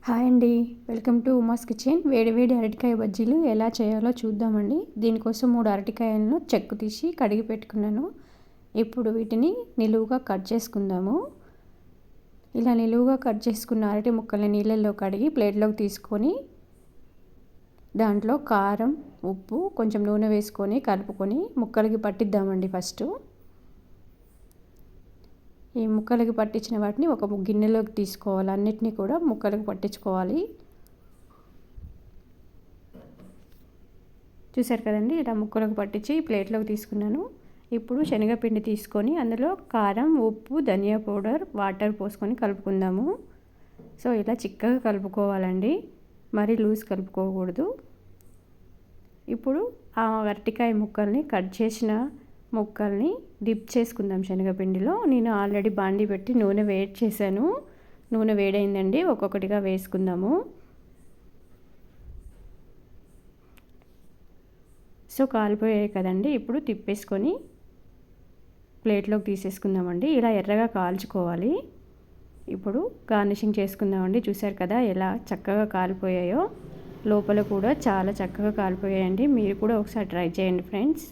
Hi అండి, welcome to Uma's kitchen. వేడి వేడి అరటికాయ బజ్జీలు ఎలా చేయాలో చూద్దామండి. దీనికోసం 3 అరటికాయలను చెక్కు తీసి కడిగి పెట్టుకున్నాను. ఇప్పుడు వీటిని నిలువుగా కట్ చేసుకుందాము. ఇలా నిలువుగా కట్ చేసుకున్న అరటి ముక్కల్ని నీళ్ళల్లో కడిగి ప్లేట్లోకి తీసుకొని దాంట్లో కారం, ఉప్పు, కొంచెం నూనె వేసుకొని కలుపుకొని ముక్కలకి పట్టిద్దామండి. ఫస్ట్ ఈ ముక్కలకి పట్టించిన వాటిని ఒక గిన్నెలోకి తీసుకోవాలి. అన్నిటినీ కూడా ముక్కలకు పట్టించుకోవాలి. చూసారు కదండి, ఇలా ముక్కలకు పట్టించి ప్లేట్లోకి తీసుకున్నాను. ఇప్పుడు శనగపిండి తీసుకొని అందులో కారం, ఉప్పు, ధనియా పౌడర్, వాటర్ పోసుకొని కలుపుకుందాము. సో ఇలా చిక్కగా కలుపుకోవాలండి, మరీ లూజ్ కలుపుకోకూడదు. ఇప్పుడు ఆ అరటికాయ ముక్కల్ని కట్ చేసిన ముక్కల్ని డిప్ చేసుకుందాం శనగపిండిలో. నేను ఆల్రెడీ బాండి పెట్టి నూనె వేడి చేశాను. నూనె వేడైందండి, ఒక్కొక్కటిగా వేసుకుందాము. సో కాలిపోయాయి కదండి, ఇప్పుడు తిప్పేసుకొని ప్లేట్లోకి తీసేసుకుందామండి. ఇలా ఎర్రగా కాల్చుకోవాలి. ఇప్పుడు గార్నిషింగ్ చేసుకుందామండి. చూసారు కదా ఎలా చక్కగా కాలిపోయాయో, లోపల కూడా చాలా చక్కగా కాలిపోయాయండి. మీరు కూడా ఒకసారి ట్రై చేయండి ఫ్రెండ్స్.